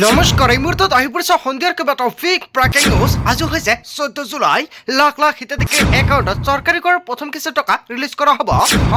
নমস্কাৰ এই মুহূৰ্তত আহি পৰিছে সন্ধিয়াৰ কেইবাটাও ফেক ব্ৰেকিং নিউজ। আজি হৈছে 14 জুলাই। লাখ লাখ হিতাধিকাৰীৰ একাউণ্টত চৰকাৰী কৰৰ প্ৰথম কিস্তি টকা ৰিলিজ কৰা হ'ব।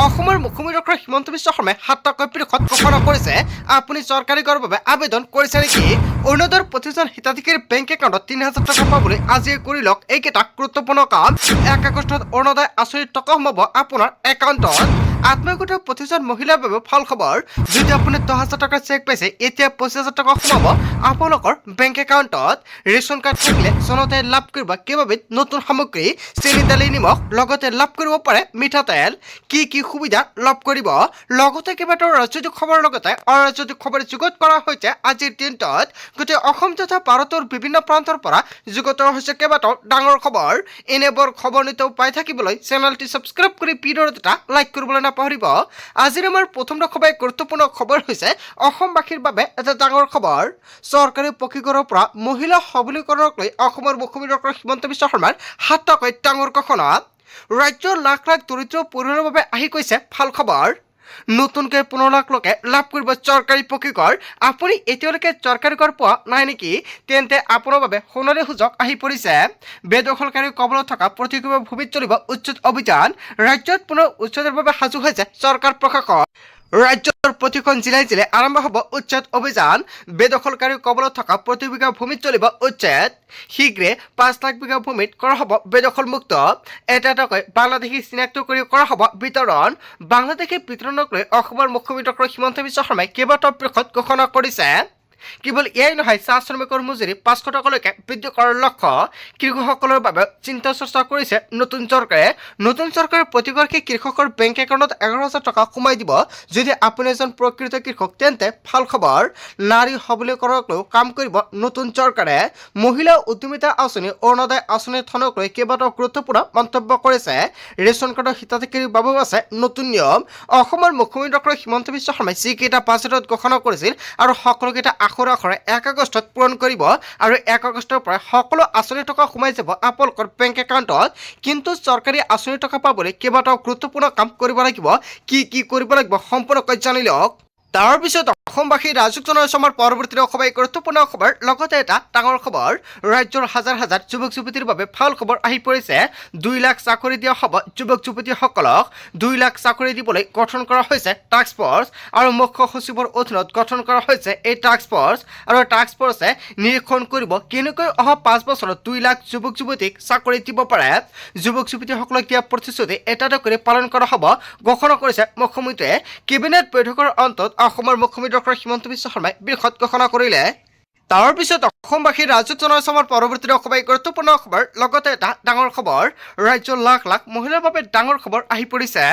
অসমৰ মুখ্যমন্ত্ৰী ডক্টৰ হিমন্ত বিশ্ব শৰ্মাই 7 টকা পৰিশোধ ঘোষণা কৰিছে। আপুনি চৰকাৰী কৰৰ বাবে আবেদন কৰিছে নেকি? অৰুণোদয়ৰ প্ৰতিজন হিতাধিকাৰীৰ বেংক একাউণ্টত 3000 টকা পাবলৈ আজিয়ে কৰি লওক এইকেইটা গুৰুত্বপূৰ্ণ কাম। 1 আগষ্টত অৰুণোদয় আঁচনিৰ টকা সোমাব আপোনাৰ একাউণ্টত। আত্মসহায়ক প্ৰতিজন মহিলাৰ বাবে ভাল খবৰ। যদি আপুনি 10,000 টকাৰ চেক পাইছে, এতিয়া 25,000 টকা সোমাব আপোনালোকৰ বেংক একাউণ্টত। ৰেচন কাৰ্ড থাকিলে চনতে লাভ কৰিব কেইবাবিধ নতুন সামগ্ৰী, চেনি, দালি, নিমখ, লগতে লাভ কৰিব পাৰে মিঠাতেল। কি সুবিধা লাভ কৰিব? লগতে কেইবাটাও ৰাজনৈতিক খবৰ লগতে অৰাজনৈতিক খবৰ যুগুত কৰা হৈছে আজিৰ দিনটোত। গোটেই অসম তথা ভাৰতৰ বিভিন্ন প্ৰান্তৰ পৰা যুগুত হৈছে কেইবাটাও ডাঙৰ খবৰ। এনেবোৰ খবৰ নিতৌ পাই থাকিবলৈ চেনেলটি ছাবস্ক্ৰাইব কৰি ভিডিঅ' এটা লাইক কৰিবলৈ নাপাহৰিব। আজিৰ আমাৰ প্ৰথম খবৰ গুৰুত্বপূৰ্ণ খবৰ হৈছে অসমবাসীৰ বাবে এটা ডাঙৰ খবৰ। চৰকাৰী পক্ষীঘৰৰ পৰা মহিলা সবলীকৰণক লৈ অসমৰ মুখ্যমন্ত্ৰী ডক্টৰ হিমন্ত বিশ্ব শৰ্মাৰ 7 টকাকৈ ডাঙৰ ঘোষণা। ৰাজ্যৰ লাখ লাখ দৰিদ্ৰ পৰিয়ালৰ বাবে আহি গৈছে ভাল খবৰ। নতুনকৈ 15 লাখ লোকে লাভ কৰিব চৰকাৰী পক্ষীঘৰ। আপুনি এতিয়ালৈকে চৰকাৰী ঘৰ পোৱা নাই নেকি? তেন্তে আপোনাৰ বাবে সোণালী সুযোগ আহি পৰিছে। বেদখলকাৰীৰ কবলত থকা প্ৰতিকূল ভূমিত চলিব উচ্ছেদ অভিযান। ৰাজ্যত পুনৰ উচ্ছেদৰ বাবে সাজু হৈছে চৰকাৰ প্ৰশাসন। ৰাজ্যৰ প্ৰতিখন জিলাই জিলাই আৰম্ভ হ'ব উচ্ছেদ অভিযান। বেদখলকাৰীৰ কবলত থকা প্ৰতি বিঘা ভূমিত চলিব উচ্ছেদ। শীঘ্ৰে 5 লাখ বিঘা ভূমিত কৰা হ'ব বেদখলমুক্ত। এটাকৈ বাংলাদেশী চিনাক্ত কৰি কৰা হ'ব বিতৰণ। বাংলাদেশী বিতৰণক লৈ অসমৰ মুখ্যমন্ত্ৰী ডক্টৰ হিমন্ত বিশ্ব শৰ্মাই কেইবাটাও পৰিষদ ঘোষণা কৰিছে। কেৱল এয়াই নহয়, চাহ শ্ৰমিকৰ মজুৰি 500 টকালৈকে বৃদ্ধি কৰাৰ লক্ষ্য। কৃষকসকলৰ বাবে চিন্তা চৰ্চা কৰিছে নতুন চৰকাৰে। নতুন চৰকাৰে প্ৰতিগৰাকী কৃষকৰ বেংক একাউণ্টত 11,000 টকা সোমাই দিব। যদি আপুনি এজন প্ৰকৃত কৃষক তেন্তে ভাল খবৰ। নাৰী সবলীকৰণক লৈ কাম কৰিব নতুন চৰকাৰে। মহিলা উদ্যমিতা আঁচনি, অৰুণোদয় আঁচনিৰ ধনক লৈ কেইবাটাও গুৰুত্বপূৰ্ণ মন্তব্য কৰিছে। ৰেচন কাৰ্ডৰ হিতাধিকাৰীৰ বাবেও আছে নতুন নিয়ম। অসমৰ মুখ্যমন্ত্ৰী ডক্টৰ হিমন্ত বিশ্ব শৰ্মাই যিকেইটা বাজেটত ঘোষণা কৰিছিল আৰু সকলোকেইটা আখৰে 1 আগষ্টত পূৰণ কৰিব আৰু 1 আগষ্টৰ পৰা সকলো আঁচনিৰ টকা সোমাই যাব আপোনালোকৰ বেংক একাউণ্টত। কিন্তু চৰকাৰী আঁচনিৰ টকা পাবলৈ কেইবাটাও গুৰুত্বপূৰ্ণ কাম কৰিব লাগিব। কি কৰিব লাগিব সম্পূৰ্ণকৈ জানি লওক। তাৰ পিছত অসমবাসী ৰাজুক জনাইছে আমাৰ পৰৱৰ্তী খবৰ গুৰুত্বপূৰ্ণ খবৰ। লগতে এটা ডাঙৰ খবৰ, ৰাজ্যৰ হাজাৰ হাজাৰ যুৱক যুৱতীৰ বাবে ভাল খবৰ আহি পৰিছে। 2 লাখ চাকৰি দিয়া হ'ব যুৱক যুৱতীসকলক। 2 লাখ চাকৰি দিবলৈ গঠন কৰা হৈছে টাস্ক ফৰ্চ আৰু মুখ্য সচিবৰ অধীনত গঠন কৰা হৈছে এই টাস্ক ফৰ্চ। আৰু টাস্ক ফৰ্চে নিৰীক্ষণ কৰিব কেনেকৈ অহা 5 বছৰত 2 লাখ যুৱক যুৱতীক চাকৰি দিব পাৰে। যুৱক যুৱতীসকলক দিয়া প্ৰতিশ্ৰুতি এটা কৰি পালন কৰা হ'ব ঘোষণা কৰিছে মুখ্যমন্ত্ৰীয়ে। কেবিনেট বৈঠকৰ অন্তত অসমৰ মুখ্যমন্ত্ৰী ডক্টৰ হিমন্ত বিশ্ব শৰ্মাই বৃহৎ ঘোষণা কৰিলে। তাৰ পিছত অসমবাসীৰ ৰাজুক জনাইছে আমাৰ পৰৱৰ্তী খবৰ গুৰুত্বপূৰ্ণ খবৰ। লগতে এটা ডাঙৰ খবৰ, ৰাজ্যৰ লাখ লাখ মহিলাৰ বাবে ডাঙৰ খবৰ আহি পৰিছে।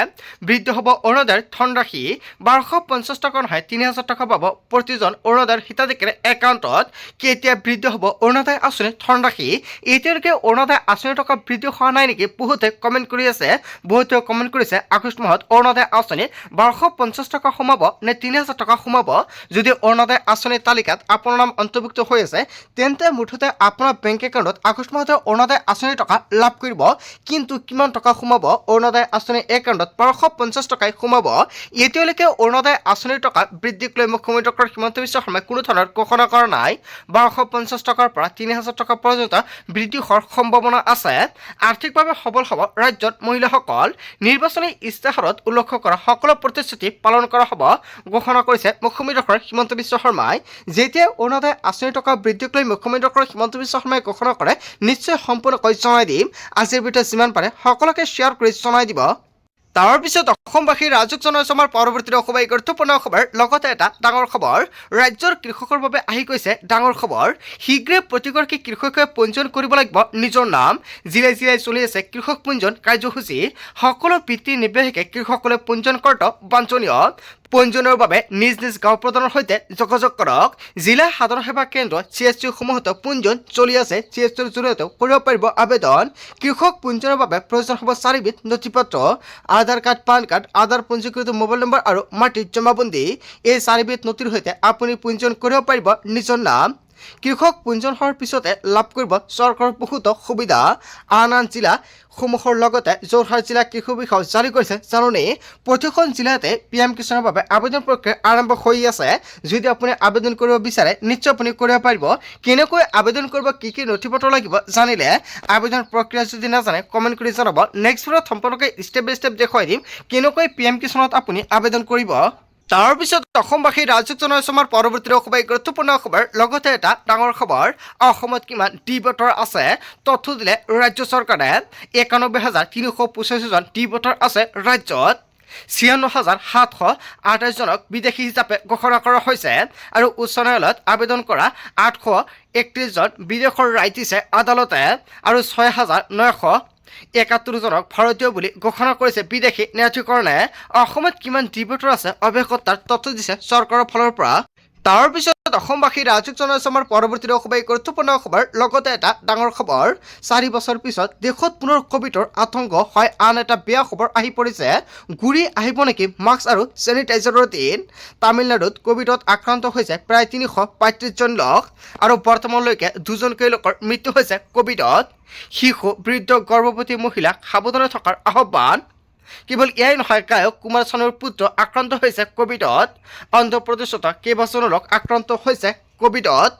বৃদ্ধি হ'ব অৰুণোদয়ৰ ধনৰাশি। 1250 টকা নহয় 3000 টকা পাব প্ৰতিজন অৰুণোদয়ৰ হিতাধিকাৰীৰ একাউণ্টত। কেতিয়া বৃদ্ধি হ'ব অৰুণোদয় আঁচনিৰ ধনৰাশি? এতিয়ালৈকে অৰুণোদয় আঁচনিৰ টকা বৃদ্ধি হোৱা নাই নেকি? বহুতে কমেণ্ট কৰি আছে। বহুতে কমেণ্ট কৰিছে আগষ্ট মাহত অৰুণোদয় আঁচনিত 1250 টকা সোমাব নে 3000 টকা সোমাব। যদি অৰুণোদয় আঁচনিৰ তালিকাত আপোনাৰ নাম অন্তৰ্ভুক্ত হৈ আছে তেন্তে মুঠতে আপোনাৰ বেংক একাউণ্টত আগষ্ট মাহতে অৰুণোদয় আঁচনিৰ টকা লাভ কৰিব। কিন্তু কিমান টকা সোমাব? অৰুণোদয় আঁচনিৰ একাউণ্টত 1250 টকাই সোমাব। এতিয়ালৈকে অৰুণোদয় আঁচনিৰ টকা বৃদ্ধিক লৈ মুখ্যমন্ত্ৰী ডক্টৰ হিমন্ত বিশ্ব শৰ্মাই কোনো ধৰণৰ ঘোষণা কৰা নাই। 1250 টকাৰ পৰা 3000 টকা পৰ্যন্ত বৃদ্ধি হোৱাৰ সম্ভাৱনা আছে। আৰ্থিকভাৱে সবল হ'ব ৰাজ্যত মহিলাসকল। নিৰ্বাচনী ইস্তাহাৰত উল্লেখ কৰা সকলো প্ৰতিশ্ৰুতি পালন কৰা হ'ব ঘোষণা কৰিছে মুখ্যমন্ত্ৰী ডক্টৰ হিমন্ত বিশ্ব শৰ্মাই। যেতিয়া অৰুণোদয় আঁচনিৰ টকা বৃদ্ধিক লৈ মুখ্যমন্ত্ৰী ডক্টৰ হিমন্ত বিশ্ব শৰ্মাই ঘোষণা কৰে নিশ্চয় সম্পূৰ্ণকৈ জনাই দিম। আজিৰ ভিডিঅ'ত যিমান পাৰে সকলোকে শ্বেয়াৰ কৰি জনাই দিব। তাৰ পিছত অসমবাসীৰ ৰাজুক জনাইছে আমাৰ পৰৱৰ্তী খবৰ গুৰুত্বপূৰ্ণ খবৰ। লগতে এটা ডাঙৰ খবৰ, ৰাজ্যৰ কৃষকৰ বাবে আহি গৈছে ডাঙৰ খবৰ। শীঘ্ৰে প্ৰতিগৰাকী কৃষকে পঞ্জীয়ন কৰিব লাগিব নিজৰ নাম। জিলাই জিলাই চলি আছে কৃষক পঞ্জীয়ন কাৰ্যসূচী। সকলো বৃত্তি নিৰ্বাহীকে কৃষকসকলে পঞ্জীয়ন কৰাটো বাঞ্ছনীয়। পঞ্জীয়নৰ বাবে নিজ নিজ গাঁও প্ৰধানৰ সৈতে যোগাযোগ কৰক। জিলা সাধাৰণ সেৱা কেন্দ্ৰ CSC সমূহতো পঞ্জীয়ন চলি আছে। CSCৰ জৰিয়তেও কৰিব পাৰিব আবেদন। কৃষক পঞ্জীয়নৰ বাবে প্ৰয়োজন হ'ব 4বিধ নথিপত্ৰ: আধাৰ কাৰ্ড, পান কাৰ্ড, আধাৰ পঞ্জীকৃত মোবাইল নম্বৰ আৰু মাটিৰ জমাবন্দী। এই 4বিধ নথিৰ সৈতে আপুনি পঞ্জীয়ন কৰিব পাৰিব নিজৰ নাম। কৃষক পঞ্জীয়ন হোৱাৰ পিছতে লাভ কৰিব চৰকাৰৰ বহুতো সুবিধা। আন জিলাসমূহৰ লগতে যোৰহাট জিলা কৃষি বিষয়া জাৰি কৰিছে জাননী। প্ৰতিখন জিলাতে PM কিষাণৰ বাবে আবেদন প্ৰক্ৰিয়া আৰম্ভ হৈ আছে। যদি আপুনি আবেদন কৰিব বিচাৰে নিশ্চয় আপুনি কৰিব পাৰিব। কেনেকৈ আবেদন কৰিব, কি কি নথিপত্ৰ লাগিব জানিলে আবেদন প্ৰক্ৰিয়া যদি নাজানে কমেণ্ট কৰি জনাব। নেক্সট ভিডিঅ'ত সম্পূৰ্ণকৈ ষ্টেপ বাই ষ্টেপ দেখুৱাই দিম কেনেকৈ PM কিষাণত আপুনি আবেদন কৰিব। তাৰপিছত অসমবাসী ৰাজ্যিক জনসমাৰ পৰৱৰ্তী খুবেই গুৰুত্বপূৰ্ণ খবৰ, লগতে এটা ডাঙৰ খবৰ। অসমত কিমান ডি ভোটাৰ আছে তথ্য দিলে ৰাজ্য চৰকাৰে। ৯১,৩৮৫ জন ডি ভোটাৰ আছে ৰাজ্যত। ৯৬,৭২৮ জনক বিদেশী হিচাপে ঘোষণা কৰা হৈছে আৰু উচ্চ ন্যায়ালয়ত আবেদন কৰা ৮৩১ জন বিদেশৰ ৰায় দিছে আদালতে আৰু ৬,৯৭১ জনক ভাৰতীয় বুলি ঘোষণা কৰিছে বিদেশী ন্যায়াধীকৰণে। অসমত কিমান ডি ভোটাৰ আছে অভিজ্ঞতাৰ তথ্য দিছে চৰকাৰৰ ফালৰ পৰা। তাৰপিছত অসমবাসী ৰাজ্যিক জনসমাৰ পৰৱৰ্তী খুবেই গুৰুত্বপূৰ্ণ খবৰ, লগতে এটা ডাঙৰ খবৰ। ৪ বছৰ পিছত দেশত পুনৰ ক'ভিডৰ আতংক হয়। আন এটা বেয়া খবৰ আহি পৰিছে। ঘূৰি আহিব নেকি মাস্ক আৰু চেনিটাইজাৰৰ দিন। তামিলনাডুত ক'ভিডত আক্ৰান্ত হৈছে প্ৰায় ৩৩৫ জন লোক আৰু বৰ্তমানলৈকে ২জনকৈ লোকৰ মৃত্যু হৈছে ক'ভিডত। শিশু, বৃদ্ধ, গৰ্ভৱতী মহিলাক সাৱধানে থকাৰ আহ্বান। কেৱল এয়াই নহয়, গায়ক কুমাৰ চানুৰ পুত্ৰ আক্ৰান্ত হৈছে ক'ভিডত। অন্ধ্ৰপ্ৰদেশত কেইবাজনো লোক আক্ৰান্ত হৈছে ক'ভিডত।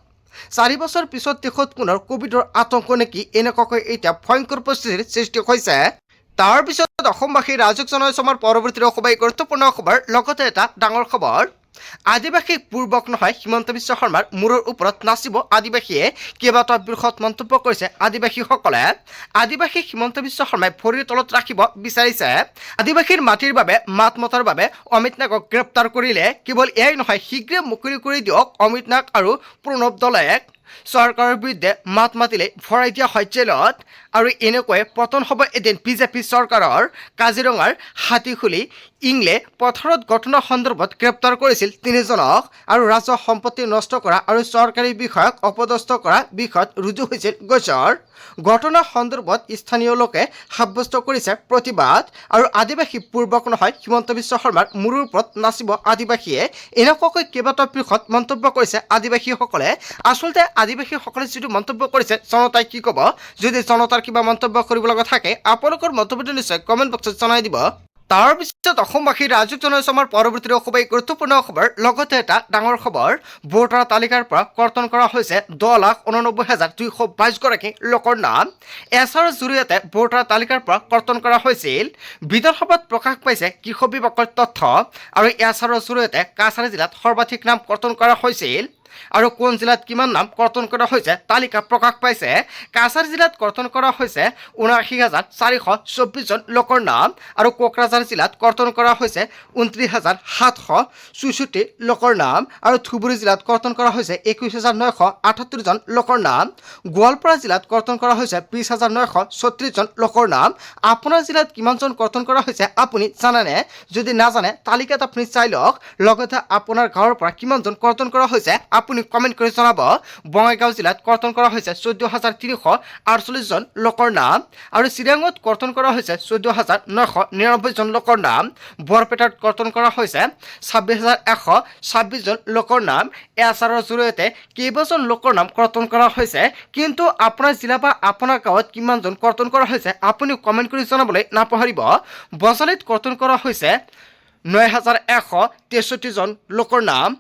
৪ বছৰ পিছত দেশত পুনৰ ক'ভিডৰ আতংক নেকি, এনেকুৱাকৈ এতিয়া ভয়ংকৰ পৰিস্থিতিৰ সৃষ্টি হৈছে। তাৰপিছত অসমবাসী ৰাজ্যিক জনসমাৰ পৰৱৰ্তী খুবেই গুৰুত্বপূৰ্ণ খবৰ, লগতে এটা ডাঙৰ খবৰ। আদিবাসীক পূৰ্বক নহয় হিমন্ত বিশ্ব শৰ্মাৰ মূৰৰ ওপৰত নাচিব আদিবাসীয়ে। কেইবাটাও বৃহৎ মন্তব্য কৰিছে আদিবাসীসকলে। আদিবাসীক হিমন্ত বিশ্ব শৰ্মাই ভৰিৰ তলত ৰাখিব বিচাৰিছে। আদিবাসীৰ মাটিৰ বাবে মাত মতাৰ বাবে অমিত নাগক গ্ৰেপ্তাৰ কৰিলে। কেৱল এয়াই নহয়, শীঘ্ৰে মুকলি কৰি দিয়ক অমিত নাগ আৰু প্ৰণৱ দলেক। চৰকাৰৰ বিৰুদ্ধে মাত মাতিলে ভৰাই দিয়া হয় জেলত। আৰু এনেকৈ পতন হ'ব এদিন বিজেপি চৰকাৰৰ। কাজিৰঙাৰ হাতীখুলি ইংলে পথাৰত ঘটনা সন্দৰ্ভত গ্ৰেপ্তাৰ কৰিছিল ৩জনক আৰু ৰাজহ সম্পত্তি নষ্ট কৰা আৰু চৰকাৰী বিষয়াক অপদস্থ কৰা বিষয়ত ৰুজু হৈছিল গোচৰ। ঘটনা সন্দৰ্ভত স্থানীয় লোকে সাব্যস্ত কৰিছে প্ৰতিবাদ। আৰু আদিবাসী পূৰ্বক নহয় হিমন্ত বিশ্ব শৰ্মাৰ মূৰৰ ওপৰত নাচিব আদিবাসীয়ে, এনেকুৱাকৈ কেইবাটাও বৃহৎ মন্তব্য কৰিছে আদিবাসীসকলে। আচলতে আদিবাসীসকলে যিটো মন্তব্য কৰিছে জনতাই কি ক'ব? যদি জনতাৰ কিবা মন্তব্য কৰিব লগা থাকে আপোনালোকৰ মন্তব্যটো নিশ্চয় কমেণ্ট বক্সত জনাই দিব। তাৰপিছত অসমবাসী ৰাজ্যিক জনসমাৰ পৰৱৰ্তী খুবেই গুৰুত্বপূৰ্ণ খবৰ, লগতে এটা ডাঙৰ খবৰ। ভোটাৰ তালিকাৰ পৰা কৰ্তন কৰা হৈছে ১০,৮৯,২২২ গৰাকী লোকৰ নাম। এছাৰৰ জৰিয়তে ভোটাৰ তালিকাৰ পৰা কৰ্তন কৰা হৈছিল। বিধানসভাত প্ৰকাশ পাইছে কৃষি বিভাগৰ তথ্য আৰু এছাৰৰ জৰিয়তে কাছাৰী জিলাত সৰ্বাধিক নাম কৰ্তন কৰা হৈছিল। আৰু কোন জিলাত কিমান নাম কৰ্তন কৰা হৈছে তালিকা প্ৰকাশ পাইছে। কাছাৰী জিলাত কৰ্তন কৰা হৈছে ৭৯,৪২৪ জন লোকৰ নাম আৰু কোকৰাঝাৰ জিলাত কৰ্তন কৰা হৈছে ২৯,৭৬৪ লোকৰ নাম আৰু ধুবুৰী জিলাত কৰ্তন কৰা হৈছে ২১,৯৭৮ জন লোকৰ নাম। গোৱালপাৰা জিলাত কৰ্তন কৰা হৈছে ২০,৯৩৬ জন লোকৰ নাম। আপোনাৰ জিলাত কিমানজন কৰ্তন কৰা হৈছে আপুনি জানেনে? যদি নাজানে তালিকাত আপুনি চাই লওক। লগতে আপোনাৰ গাঁৱৰ পৰা কিমানজন কৰ্তন কৰা হৈছে আপুনি কমেণ্ট কৰি জনাব। বঙাইগাঁও জিলাত কৰ্তন কৰা হৈছে ১৪,৩৪৮ জন লোকৰ নাম আৰু চিৰাঙত কৰ্তন কৰা হৈছে ১৪,৯৯৯ জন লোকৰ নাম। বৰপেটাত কৰ্তন কৰা হৈছে ২৬,১২৬ জন লোকৰ নাম। এছাৰৰ জৰিয়তে কেইবাজন লোকৰ নাম কৰ্তন কৰা হৈছে, কিন্তু আপোনাৰ জিলা বা আপোনাৰ গাঁৱত কিমানজন কৰ্তন কৰা হৈছে আপুনি কমেণ্ট কৰি জনাবলৈ নাপাহৰিব। বজালীত কৰ্তন কৰা হৈছে ৯,১৬৩ জন লোকৰ নাম।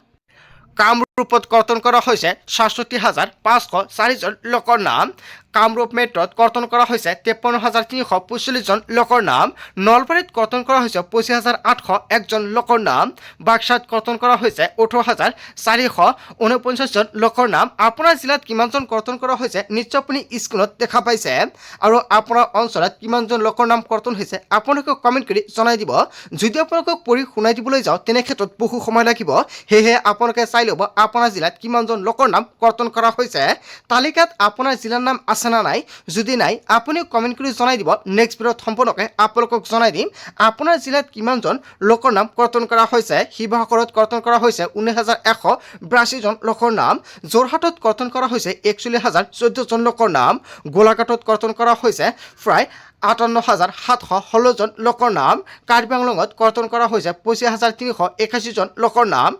কামৰূপত কৰ্তন কৰা হৈছে ৬৭,৫০৪ জন লোকৰ নাম। কামৰূপ মেট্ৰত কৰ্তন কৰা হৈছে ৫৩,৩৪৫ জন লোকৰ নাম। নলবাৰীত কৰ্তন কৰা হৈছে ২৫,৮০১ জন লোকৰ নাম। বাক্সাত কৰ্তন কৰা হৈছে ১৮,৪৪৯ জন লোকৰ নাম। আপোনাৰ জিলাত কিমানজন কৰ্তন কৰা হৈছে নিশ্চয় আপুনি স্ক্ৰীনত দেখা পাইছে। আৰু আপোনাৰ অঞ্চলত কিমানজন লোকৰ নাম কৰ্তন হৈছে আপোনালোকে কমেণ্ট কৰি জনাই দিব। যদি আপোনালোকক পঢ়ি শুনাই দিবলৈ যাওঁ তেনে ক্ষেত্ৰত বহু সময় লাগিব, সেয়েহে আপোনালোকে চাই ল'ব আপোনাৰ জিলাত কিমানজন লোকৰ নাম কৰ্তন কৰা হৈছে। তালিকাত আপোনাৰ জিলাৰ নাম আছে না নাই? যদি নাই আপুনি কমেণ্ট কৰি জনাই দিব। নেক্সট ভিডিঅ'ত সম্পূৰ্ণকৈ আপোনালোকক জনাই দিম আপোনাৰ জিলাত কিমানজন লোকৰ নাম কৰ্তন কৰা হৈছে। শিৱসাগৰত কৰ্তন কৰা হৈছে ১৯,১৮২ জন লোকৰ নাম। যোৰহাটত কৰ্তন কৰা হৈছে ৪১,০১৪ জন লোকৰ নাম। গোলাঘাটত কৰ্তন কৰা হৈছে প্ৰায় ৫৮,৭১৬ জন লোকৰ নাম। কাৰ্বি আংলঙত কৰ্তন কৰা হৈছে ৮৫,৩৮১ জন লোকৰ নাম।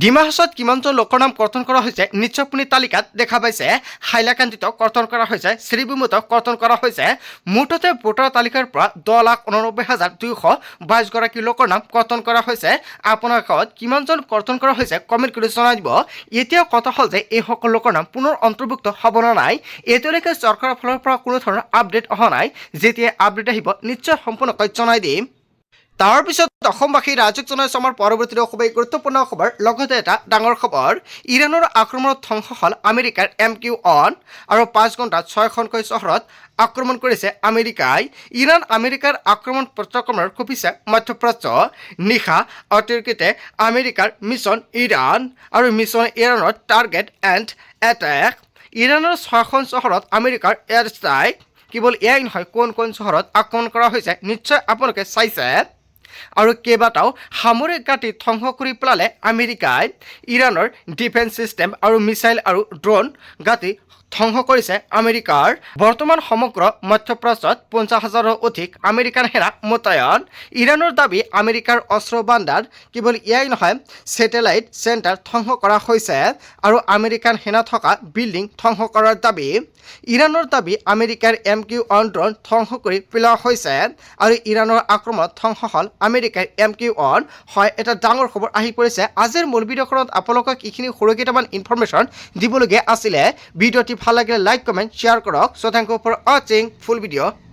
ডিমা হাছাওত কিমানজন লোকৰ লোকৰ নাম কৰ্তন কৰা হৈছে নিশ্চয়পুনি তালিকাত দেখা পাইছে হাইলাকান্দিত কৰ্তন কৰা হৈছে শ্ৰীবিমুত কৰ্তন কৰা হৈছে মুঠতে ভোটাৰ তালিকাৰ পৰা 10,89,222 গৰাকী লোকৰ নাম কৰ্তন কৰা হৈছে আপোনাৰ গাঁৱত কিমানজন কৰ্তন কৰা হৈছে কমেণ্ট কৰি জনাই দিব এতিয়া কথা হ'ল যে এই সকলো লোকৰ নাম পুনৰ অন্তৰ্ভুক্ত হ'ব না নাই এতিয়ালৈকে চৰকাৰৰ ফালৰ পৰা কোনো ধৰণৰ আপডেট অহা নাই যেতিয়া আপডেট আহিব নিশ্চয় সম্পূৰ্ণকৈ জনাই দিম তাৰ পিছত অসমবাসী ৰাজ্যক জনাইছো আমাৰ পৰৱৰ্তী খুবেই গুৰুত্বপূৰ্ণ খবৰ লগতে এটা ডাঙৰ খবৰ ইৰাণৰ আক্ৰমণত ধ্বংস হ'ল আমেৰিকাৰ MQ-1 আৰু 5 ঘণ্টাত 6খনকৈ চহৰত আক্ৰমণ কৰিছে আমেৰিকাই ইৰাণ আমেৰিকাৰ আক্ৰমণ প্ৰত্যাক্ৰমণৰ কঁপিছে মধ্যপ্ৰাচ্য নিশা অতিৰিক্তে আমেৰিকাৰ মিছন ইৰাণ আৰু মিছন ইৰাণৰ টাৰ্গেট এণ্ড এটেক ইৰাণৰ 6খন চহৰত আমেৰিকাৰ এয়াৰ ষ্ট্ৰাইক কেৱল এয়াই নহয় কোন কোন চহৰত আক্ৰমণ কৰা হৈছে নিশ্চয় আপোনালোকে চাইছে আৰু কেইবাটাও সামৰিক ঘাটি ধ্বংস কৰি পেলালে আমেৰিকাই ইৰাণৰ ডিফেন্স চিষ্টেম আৰু মিছাইল আৰু ড্ৰোন ঘাটি ধ্বংস কৰিছে আমেৰিকাৰ বৰ্তমান সমগ্ৰ মধ্যপ্ৰাচ্যত 50,000ৰো অধিক আমেৰিকান সেনা মোতায়েন ইৰাণৰ দাবী আমেৰিকাৰ অস্ত্ৰ ভাণ্ডাৰ কেৱল এয়াই নহয় ছেটেলাইট চেণ্টাৰ ধ্বংস কৰা হৈছে আৰু আমেৰিকান সেনা থকা বিল্ডিং ধ্বংস কৰাৰ দাবী ইৰাণৰ দাবী আমেৰিকাৰ MQ-1 ড্ৰোন ধ্বংস কৰি পেলোৱা হৈছে আৰু ইৰাণৰ আক্ৰমণত ধ্বংস হ'ল আমেৰিকাৰ MQ-1 হয় এটা ডাঙৰ খবৰ আহি পৰিছে আজিৰ মূল ভিডিঅ'খনত আপোনালোকক এইখিনি সৰু কেইটামান ইনফৰমেশ্যন দিবলগীয়া আছিলে ভিডিঅ'টি ভাল লাগিলে লাইক কমেণ্ট শ্বেয়াৰ কৰক চ' থেংক ইউ ফৰ ৱাচিং ফুল ভিডিঅ'